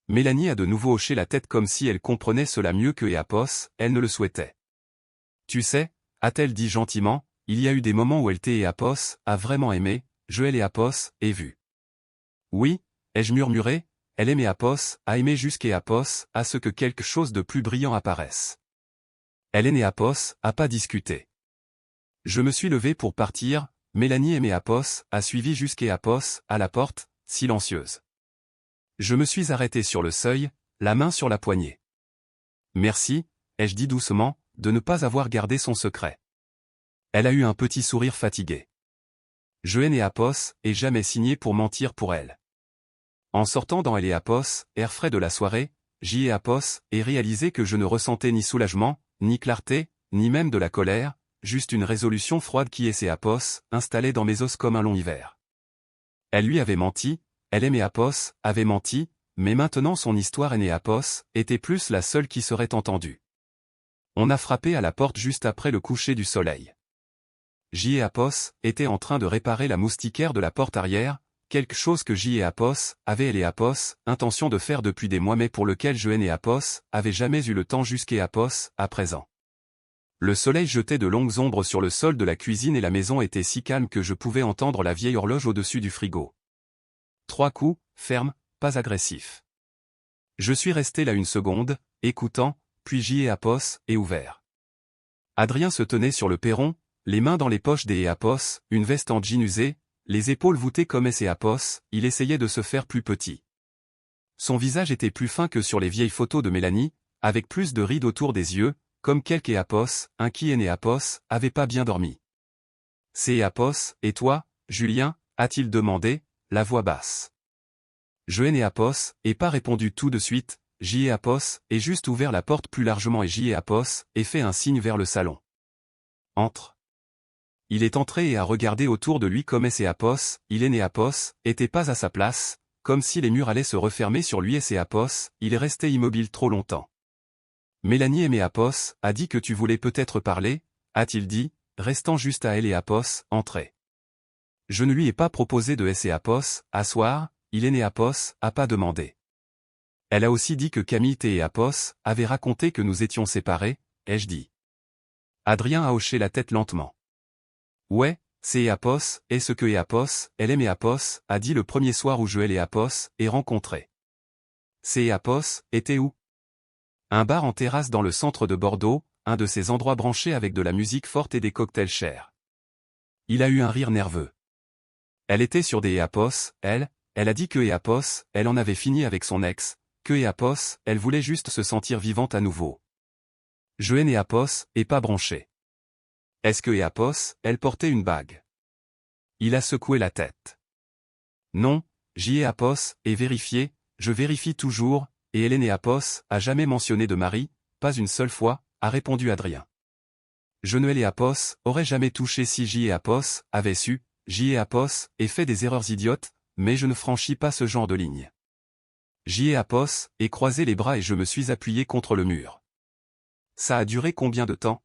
[SPEAKER 1] Mélanie a de nouveau hoché la tête comme si elle comprenait cela mieux que Éapos, elle ne le souhaitait. Tu sais, a-t-elle dit gentiment, il y a eu des moments où elle Éapos a vraiment aimé, je Éapos ai vu. Oui, ai-je murmuré, elle Éapos a aimé jusqu'Éapos à ce que quelque chose de plus brillant apparaisse. Elle Éapos a pas discuté. Je me suis levé pour partir, Mélanie Éapos a suivi jusqu'Éapos à la porte, silencieuse. Je me suis arrêté sur le seuil, la main sur la poignée. Merci, ai-je dit doucement, de ne pas avoir gardé son secret. Elle a eu un petit sourire fatigué. Je et Apos, et jamais signé pour mentir pour elle. En sortant dans Elle et Apos, air frais de la soirée, j'y ai Apos, et réalisé que je ne ressentais ni soulagement, ni clarté, ni même de la colère, juste une résolution froide qui est Apos, installée dans mes os comme un long hiver. Elle lui avait menti, elle aimait Apos, avait menti, mais maintenant son histoire aînée Apos, était plus la seule qui serait entendue. On a frappé à la porte juste après le coucher du soleil. J. et Apos était en train de réparer la moustiquaire de la porte arrière, quelque chose que J. et Apos avaient elle et Apos intention de faire depuis des mois mais pour lequel je et Apos avaient jamais eu le temps jusqu'à Apos, à présent. Le soleil jetait de longues ombres sur le sol de la cuisine et la maison était si calme que je pouvais entendre la vieille horloge au-dessus du frigo. 3 coups, ferme, pas agressif. Je suis resté là une seconde, écoutant, puis J. et Apos, et ouvert. Adrien se tenait sur le perron, les mains dans les poches des Apos, une veste en jean usée, les épaules voûtées comme S. et Apos, il essayait de se faire plus petit. Son visage était plus fin que sur les vieilles photos de Mélanie, avec plus de rides autour des yeux, comme quelque Apos, un qui est Apos, avait pas bien dormi. C'est Apos, et toi, Julien, a-t-il demandé, la voix basse. Je et Apos, et pas répondu tout de suite, J. et Apos, et juste ouvert la porte plus largement et J. et Apos, et fait un signe vers le salon. Entre. Il est entré et a regardé autour de lui comme S. et Apos, il est né Apos, était pas à sa place, comme si les murs allaient se refermer sur lui et Apos, il est resté immobile trop longtemps. Mélanie aimait Apos, a dit que tu voulais peut-être parler, a-t-il dit, restant juste à elle et Apos, entrer. Je ne lui ai pas proposé de S. et Apos, asseoir, il est né Apos, a pas demandé. Elle a aussi dit que Camille et Apos avaient raconté que nous étions séparés, ai-je dit. Adrien a hoché la tête lentement. Ouais, c'est Apos, et ce que Apos, elle aime Apos, a dit le premier soir où je et Apos, et rencontré. C'est Apos, était où? Un bar en terrasse dans le centre de Bordeaux, un de ces endroits branchés avec de la musique forte et des cocktails chers. Il a eu un rire nerveux. Elle était sur des Apos, elle a dit que Apos, elle en avait fini avec son ex, que Apos, elle voulait juste se sentir vivante à nouveau. Je et Apos, et pas branché. Est-ce que Apos, elle portait une bague? Il a secoué la tête. Non, j'y ai Apos, et vérifié, je vérifie toujours, et Hélène Apos a jamais mentionné de mari, pas une seule fois, a répondu Adrien. Je ne et Apos aurait jamais touché si J. et Apos avait su, J. et Apos et fait des erreurs idiotes, mais je ne franchis pas ce genre de ligne. J. et Apos et croisé les bras et je me suis appuyé contre le mur. Ça a duré combien de temps?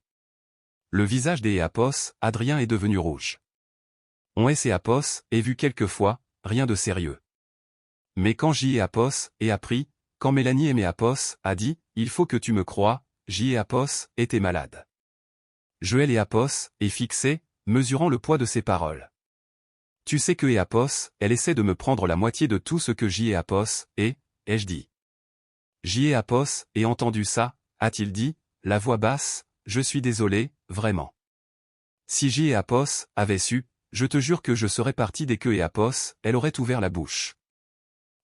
[SPEAKER 1] Le visage des Apos, Adrien est devenu rouge. On et Apos, et vu quelques fois, rien de sérieux. Mais quand J. et Apos, et appris, quand Mélanie aimait Apos, a dit, il faut que tu me crois, J. et Apos, était malade. Joël et Apos, est fixé, mesurant le poids de ses paroles. Tu sais que Apos, elle essaie de me prendre la moitié de tout ce que J. et Apos, et, ai-je dit. J. et Apos, et entendu ça, a-t-il dit, la voix basse, je suis désolé, vraiment. Si J. et Apos avaient su, je te jure que je serais parti dès que Apos, elle aurait ouvert la bouche.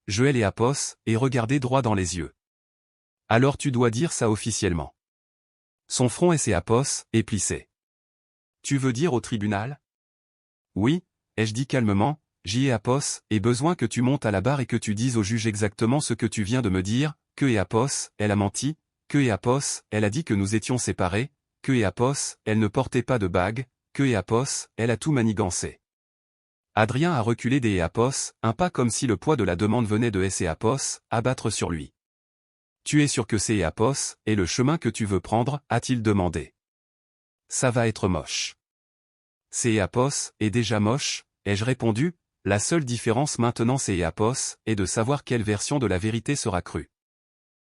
[SPEAKER 1] Joël et Apos, et regardé droit dans les yeux. Alors tu dois dire ça officiellement. Son front et Apos, est plissé. Tu veux dire au tribunal? Oui, ai-je dit calmement, J. et Apos, et besoin que tu montes à la barre et que tu dises au juge exactement ce que tu viens de me dire, que Apos, elle a menti, que Apos, elle a dit que nous étions séparés, que Apos, elle ne portait pas de bague, que Apos, elle a tout manigancé. Adrien a reculé des Apos, un pas comme si le poids de la demande venait de S. et Apos, abattre sur lui. Tu es sûr que c'est Apos, et le chemin que tu veux prendre, a-t-il demandé. Ça va être moche. C'est Apos, est déjà moche, ai-je répondu, la seule différence maintenant c'est Apos, est de savoir quelle version de la vérité sera crue.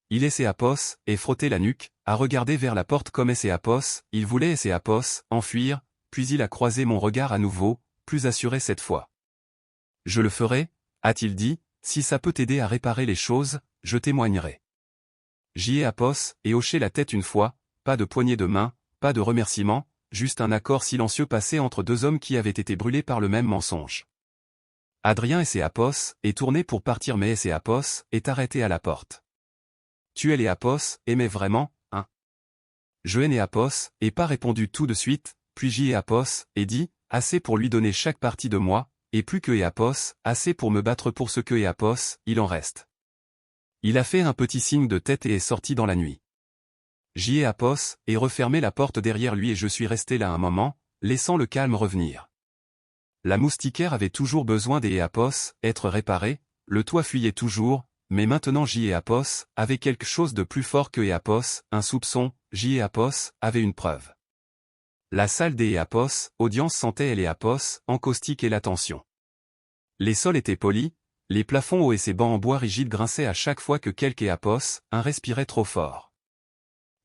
[SPEAKER 1] Il est Apos, et frotté la nuque, a regardé vers la porte comme Apos, il voulait Apos, enfuir, puis il a croisé mon regard à nouveau, plus assuré cette fois. Je le ferai, a-t-il dit, si ça peut t'aider à réparer les choses, je témoignerai. J'y ai Apos, et hoché la tête une fois, pas de poignée de main, pas de remerciement, juste un accord silencieux passé entre deux hommes qui avaient été brûlés par le même mensonge. Adrien et Apos, est tourné pour partir mais Apos, est arrêté à la porte. Tu es les Apos, aimais vraiment, hein? Je et Apos, et pas répondu tout de suite, puis J.E.A.P.O.S. et dit, assez pour lui donner chaque partie de moi, et plus que E.A.P.O.S., assez pour me battre pour ce que E.A.P.O.S., il en reste. Il a fait un petit signe de tête et est sorti dans la nuit. J.E.A.P.O.S. et refermé la porte derrière lui et je suis resté là un moment, laissant le calme revenir. La moustiquaire avait toujours besoin des E.A.P.O.S. être réparée, le toit fuyait toujours, mais maintenant J.E.A.P.O.S. avait quelque chose de plus fort que E.A.P.O.S., un soupçon, J.E.A.P.O.S. avait une preuve. La salle des E.A.P.O.S., audience sentait E.A.P.O.S., en caustique et l'attention. Les sols étaient polis, les plafonds hauts et ses bancs en bois rigide grinçaient à chaque fois que quelque E.A.P.O.S., un respirait trop fort.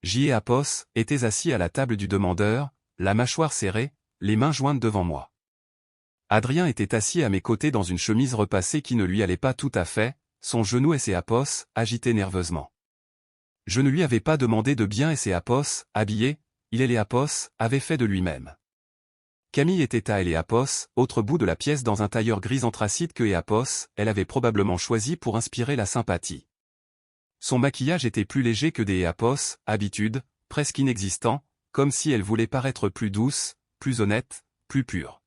[SPEAKER 1] J.E.A.P.O.S. était assis à la table du demandeur, la mâchoire serrée, les mains jointes devant moi. Adrien était assis à mes côtés dans une chemise repassée qui ne lui allait pas tout à fait, son genou E.A.P.O.S. agité nerveusement. Je ne lui avais pas demandé de bien E.A.P.O.S. habillé, il E.A.P.O.S. avait fait de lui-même. Camille était à E.A.P.O.S., autre bout de la pièce dans un tailleur gris anthracite que E.A.P.O.S., elle avait probablement choisi pour inspirer la sympathie. Son maquillage était plus léger que des E.A.P.O.S., habitude, presque inexistant, comme si elle voulait paraître plus douce, plus honnête, plus pure.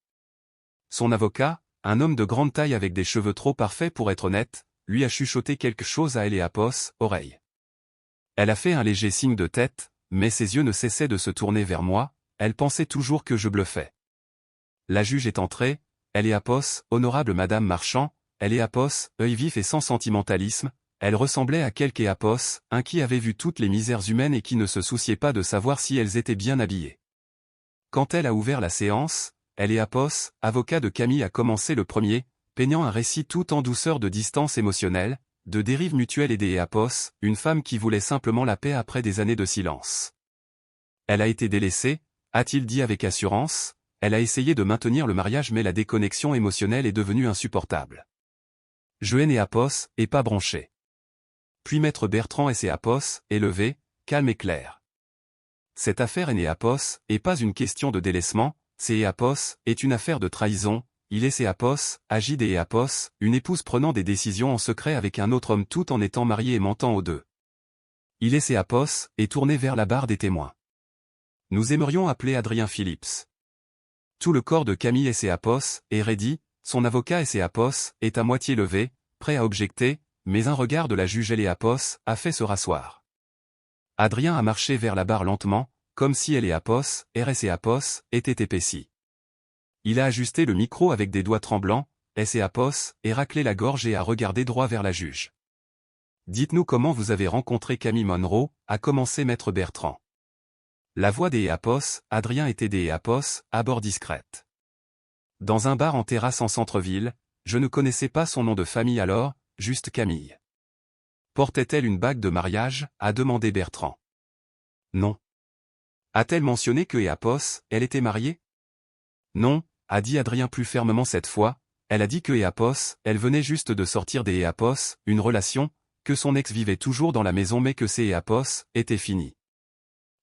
[SPEAKER 1] Son avocat, un homme de grande taille avec des cheveux trop parfaits pour être honnête, lui a chuchoté quelque chose à E.A.P.O.S., oreille. Elle a fait un léger signe de tête, mais ses yeux ne cessaient de se tourner vers moi, elle pensait toujours que je bluffais. La juge est entrée, E.A.P.O.S., honorable Madame Marchand, E.A.P.O.S., œil vif et sans sentimentalisme, elle ressemblait à quelque E.A.P.O.S., un qui avait vu toutes les misères humaines et qui ne se souciait pas de savoir si elles étaient bien habillées. Quand elle a ouvert la séance, E.A.P.O.S., avocat de Camille a commencé le premier, peignant un récit tout en douceur de distance émotionnelle, de dérive mutuelle et des E.A.P.O.S., une femme qui voulait simplement la paix après des années de silence. Elle a été délaissée, a-t-il dit avec assurance, elle a essayé de maintenir le mariage mais la déconnexion émotionnelle est devenue insupportable. Je E.A.P.O.S. et pas bronché. Puis maître Bertrand E.A.P.O.S. est levé, calme et clair. Cette affaire E.A.P.O.S. est pas une question de délaissement, c'est E.A.P.O.S. est une affaire de trahison, il est E.A.P.O.S., agit des E.A.P.O.S., une épouse prenant des décisions en secret avec un autre homme tout en étant marié et mentant aux deux. Il est E.A.P.O.S. et tourné vers la barre des témoins. Nous aimerions appeler Adrien Phillips. Tout le corps de Camille E.A.P.O.S. est raidi, son avocat E.A.P.O.S. est à moitié levé, prêt à objecter, mais un regard de la juge E.A.P.O.S. a fait se rasseoir. Adrien a marché vers la barre lentement, comme si E.A.P.O.S., E.A.P.O.S. était épaissi. Il a ajusté le micro avec des doigts tremblants, E.A.P.O.S. et raclé la gorge et a regardé droit vers la juge. Dites-nous comment vous avez rencontré Camille Monroe, a commencé maître Bertrand. La voix des E.A.P.O.S., Adrien était des E.A.P.O.S., à bord discrète. Dans un bar en terrasse en centre-ville, je ne connaissais pas son nom de famille alors, juste Camille. Portait-elle une bague de mariage, a demandé Bertrand. Non. A-t-elle mentionné que E.A.P.O.S., elle était mariée? Non, a dit Adrien plus fermement cette fois, elle a dit que E.A.P.O.S., elle venait juste de sortir des E.A.P.O.S., une relation, que son ex vivait toujours dans la maison mais que ses E.A.P.O.S. étaient finis.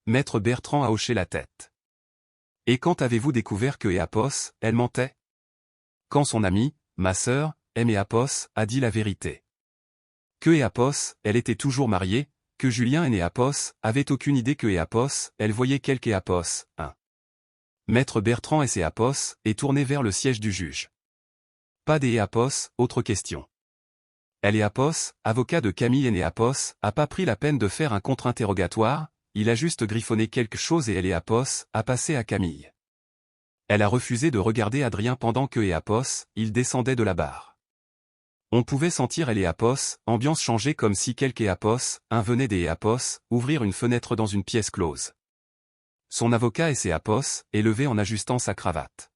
[SPEAKER 1] Maître Bertrand a hoché la tête. Et quand avez-vous découvert que E.A.P.O.S., elle mentait? Quand son amie, ma sœur, E.A.P.O.S., a dit la vérité. Que E.A.P.O.S., elle était toujours mariée, que Julien et E.A.P.O.S. avaient aucune idée que E.A.P.O.S., elle voyait quelque E.A.P.O.S., un. Maître Bertrand E.A.P.O.S. est tourné vers le siège du juge. Pas des E.A.P.O.S., autre question. E.A.P.O.S., avocat de Camille E.A.P.O.S., a pas pris la peine de faire un contre-interrogatoire, il a juste griffonné quelque chose et E.A.P.O.S. a passé à Camille. Elle a refusé de regarder Adrien pendant que E.A.P.O.S., il descendait de la barre. On pouvait sentir E.A.P.O.S., ambiance changée comme si quelque E.A.P.O.S., un venait des E.A.P.O.S., ouvrir une fenêtre dans une pièce close. Son avocat E.A.P.O.S. est levé en ajustant sa cravate.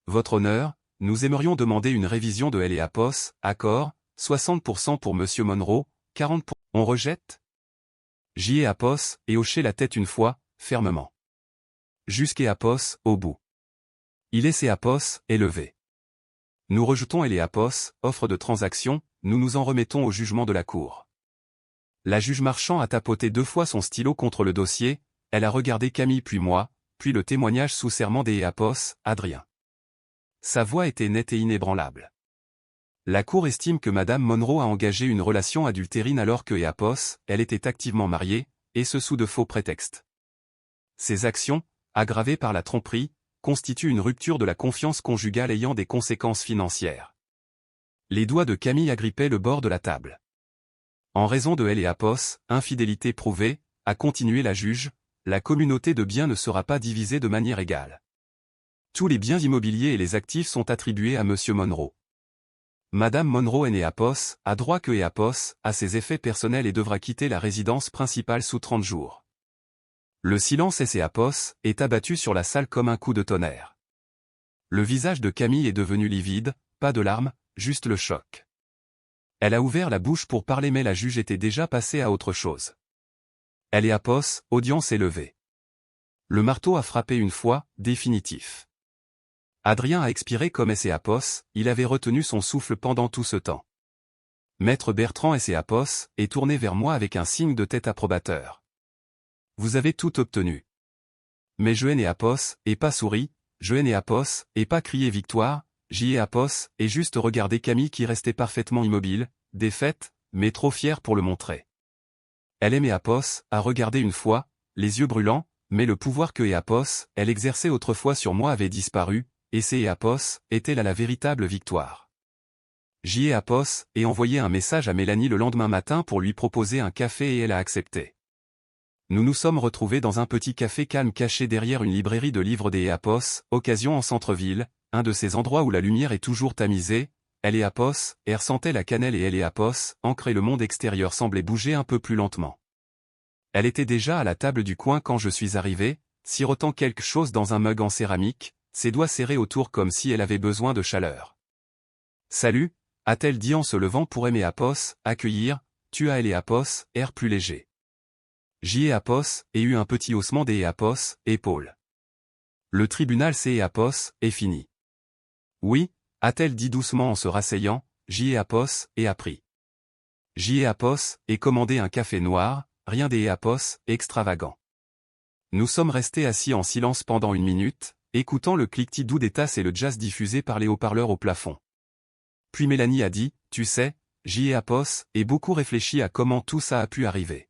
[SPEAKER 1] Votre honneur, nous aimerions demander une révision de E.A.P.O.S., accord, 60% pour Monsieur Monroe, 40%. On rejette? J.E.A.P.O.S. et hoché la tête une fois, fermement. Jusqu'E.A.P.O.S. au bout. Il est E.A.P.O.S. est levé. Nous rejetons E.A.P.O.S., offre de transaction, nous nous en remettons au jugement de la cour. La juge Marchand a tapoté 2 fois son stylo contre le dossier, elle a regardé Camille puis moi, puis le témoignage sous serment des E.A.P.O.S., Adrien. Sa voix était nette et inébranlable. La cour estime que Madame Monroe a engagé une relation adultérine alors que E.A.P.O.S., elle était activement mariée, et ce sous de faux prétextes. Ces actions, aggravée par la tromperie, constitue une rupture de la confiance conjugale ayant des conséquences financières. Les doigts de Camille agrippaient le bord de la table. En raison de Apos, infidélité prouvée, a continué la juge, la communauté de biens ne sera pas divisée de manière égale. Tous les biens immobiliers et les actifs sont attribués à Monsieur Monroe. Madame Monroe Apos a droit que Apos a ses effets personnels et devra quitter la résidence principale sous 30 jours. Le silence Apos est abattu sur la salle comme un coup de tonnerre. Le visage de Camille est devenu livide, pas de larmes, juste le choc. Elle a ouvert la bouche pour parler mais la juge était déjà passée à autre chose. Apos, audience est levée. Le marteau a frappé une fois, définitif. Adrien a expiré comme Apos, il avait retenu son souffle pendant tout ce temps. Maître Bertrand Apos est tourné vers moi avec un signe de tête approbateur. Vous avez tout obtenu. Mais je Apos, et pas souri, je Apos, et pas crié victoire, Apos, et juste regarder Camille qui restait parfaitement immobile, défaite, mais trop fière pour le montrer. Apos a regardé une fois, les yeux brûlants, mais le pouvoir que Apos, elle exerçait autrefois sur moi avait disparu, et Apos était là la véritable victoire. Apos et envoyé un message à Mélanie le lendemain matin pour lui proposer un café et elle a accepté. Nous nous sommes retrouvés dans un petit café calme caché derrière une librairie de livres des Apos, occasion en centre-ville, un de ces endroits où la lumière est toujours tamisée. Apos, elle ressentait la cannelle et Apos, ancré le monde extérieur semblait bouger un peu plus lentement. Elle était déjà à la table du coin quand je suis arrivé, sirotant quelque chose dans un mug en céramique, ses doigts serrés autour comme si elle avait besoin de chaleur. Salut, a-t-elle dit en se levant pour Apos, accueillir, tu as Apos, air plus léger. Apos, et eut un petit haussement des Apos, épaules. Le tribunal Apos, est fini. Oui, a-t-elle dit doucement en se rasseyant, Apos, et a pris. Apos, et commandé un café noir, rien des Apos, extravagant. Nous sommes restés assis en silence pendant une minute, écoutant le cliquetis doux des tasses et le jazz diffusé par les haut-parleurs au plafond. Puis Mélanie a dit, tu sais, Apos, et beaucoup réfléchi à comment tout ça a pu arriver.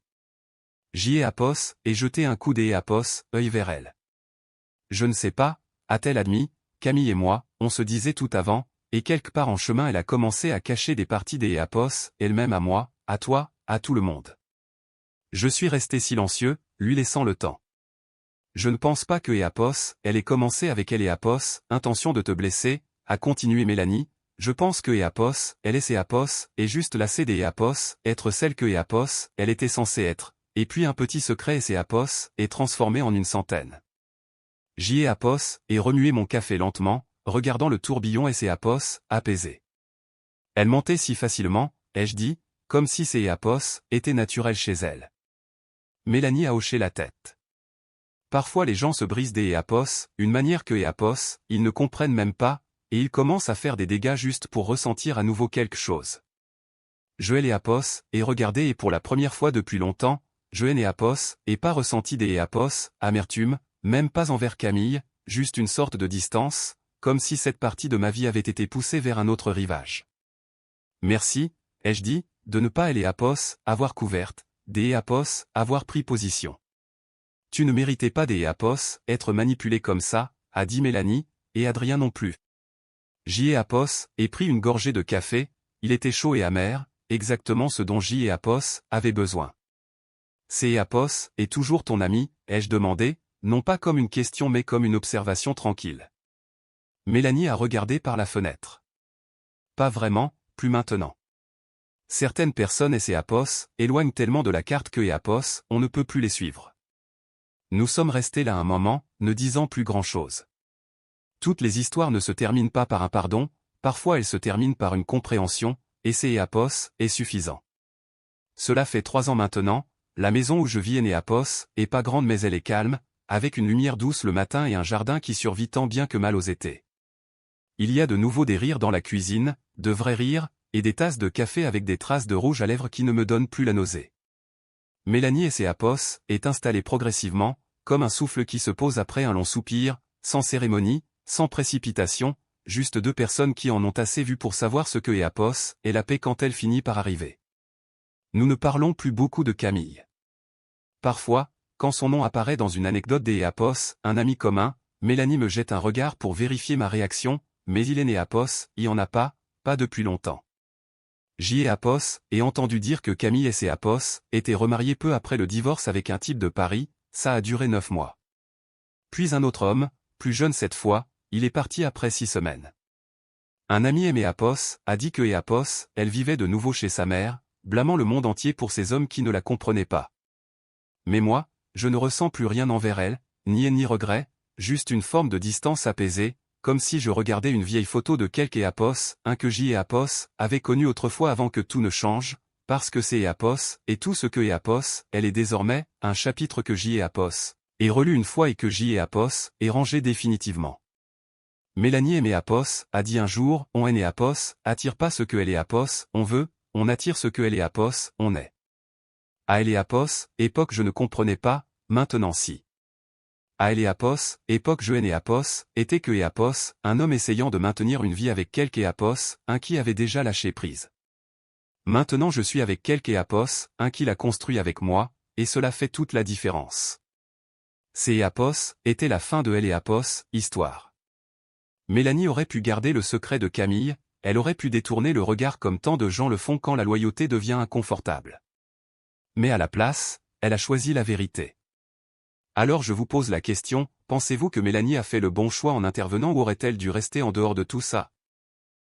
[SPEAKER 1] Apos, et jeté un coup Apos, œil vers elle. Je ne sais pas, a-t-elle admis, Camille et moi, on se disait tout avant, et quelque part en chemin elle a commencé à cacher des parties Apos, elle-même à moi, à toi, à tout le monde. Je suis resté silencieux, lui laissant le temps. Je ne pense pas que Apos, elle ait commencé avec Apos, intention de te blesser, a continué Mélanie, je pense que Apos, elle est Apos, et juste lassée Apos, être celle que Apos, elle était censée être, et puis un petit secret Apos, est transformé en une centaine. Apos, et remué mon café lentement, regardant le tourbillon Apos, apaisé. Elle mentait si facilement, ai-je dit, comme si Apos était naturel chez elle. Mélanie a hoché la tête. Parfois les gens se brisent Apos, une manière que Apos, ils ne comprennent même pas, et ils commencent à faire des dégâts juste pour ressentir à nouveau quelque chose. Je Apos, et regardé et pour la première fois depuis longtemps, je Apos, et pas ressenti Apos, amertume, même pas envers Camille, juste une sorte de distance, comme si cette partie de ma vie avait été poussée vers un autre rivage. Merci, ai-je dit, de ne pas Apos, avoir couverte, Apos, avoir pris position. Tu ne méritais pas Apos, être manipulé comme ça, a dit Mélanie, et Adrien non plus. Apos, et pris une gorgée de café, il était chaud et amer, exactement ce dont Apos avait besoin. Apos est toujours ton ami, ai-je demandé, non pas comme une question mais comme une observation tranquille. Mélanie a regardé par la fenêtre. Pas vraiment, plus maintenant. Certaines personnes Apos éloignent tellement de la carte que Apos, on ne peut plus les suivre. Nous sommes restés là un moment, ne disant plus grand-chose. Toutes les histoires ne se terminent pas par un pardon, parfois elles se terminent par une compréhension, et Apos est suffisant. Cela fait 3 ans maintenant, la maison où je vis Apos est pas grande mais elle est calme, avec une lumière douce le matin et un jardin qui survit tant bien que mal aux étés. Il y a de nouveau des rires dans la cuisine, de vrais rires, et des tasses de café avec des traces de rouge à lèvres qui ne me donnent plus la nausée. Mélanie Apos est installée progressivement, comme un souffle qui se pose après un long soupir, sans cérémonie, sans précipitation, juste 2 personnes qui en ont assez vu pour savoir ce que Apos est la paix quand elle finit par arriver. Nous ne parlons plus beaucoup de Camille. Parfois, quand son nom apparaît dans une anecdote d'Eapos, un ami commun, Mélanie me jette un regard pour vérifier ma réaction, mais il est né Apos, il y en a pas depuis longtemps. Apos, et entendu dire que Camille et Apos étaient remariés peu après le divorce avec un type de Paris, ça a duré 9 mois. Puis un autre homme, plus jeune cette fois, il est parti après 6 semaines. Un ami aimé Apos a dit que Apos, elle vivait de nouveau chez sa mère, blâmant le monde entier pour ces hommes qui ne la comprenaient pas. Mais moi, je ne ressens plus rien envers elle, ni haine ni regret, juste une forme de distance apaisée, comme si je regardais une vieille photo de quelque Apos, un que Apos avait connu autrefois avant que tout ne change, parce que c'est Apos, et tout ce que Apos, elle est désormais, un chapitre que Apos, est relu une fois et que Apos, est rangé définitivement. Mélanie aimée Apos a dit un jour, on est Apos, attire pas ce que elle est Apos, on veut, on attire ce que elle est Apos, on est. À elle est Apos, époque je ne comprenais pas, maintenant si. À elle est Apos, époque je n'ai Apos, était que Apos, un homme essayant de maintenir une vie avec quelque Apos, un qui avait déjà lâché prise. Maintenant je suis avec quelque Apos, un qui l'a construit avec moi, et cela fait toute la différence. C'est Apos, était la fin de elle est Apos, histoire. Mélanie aurait pu garder le secret de Camille, elle aurait pu détourner le regard comme tant de gens le font quand la loyauté devient inconfortable. Mais à la place, elle a choisi la vérité. Alors je vous pose la question, pensez-vous que Mélanie a fait le bon choix en intervenant ou aurait-elle dû rester en dehors de tout ça?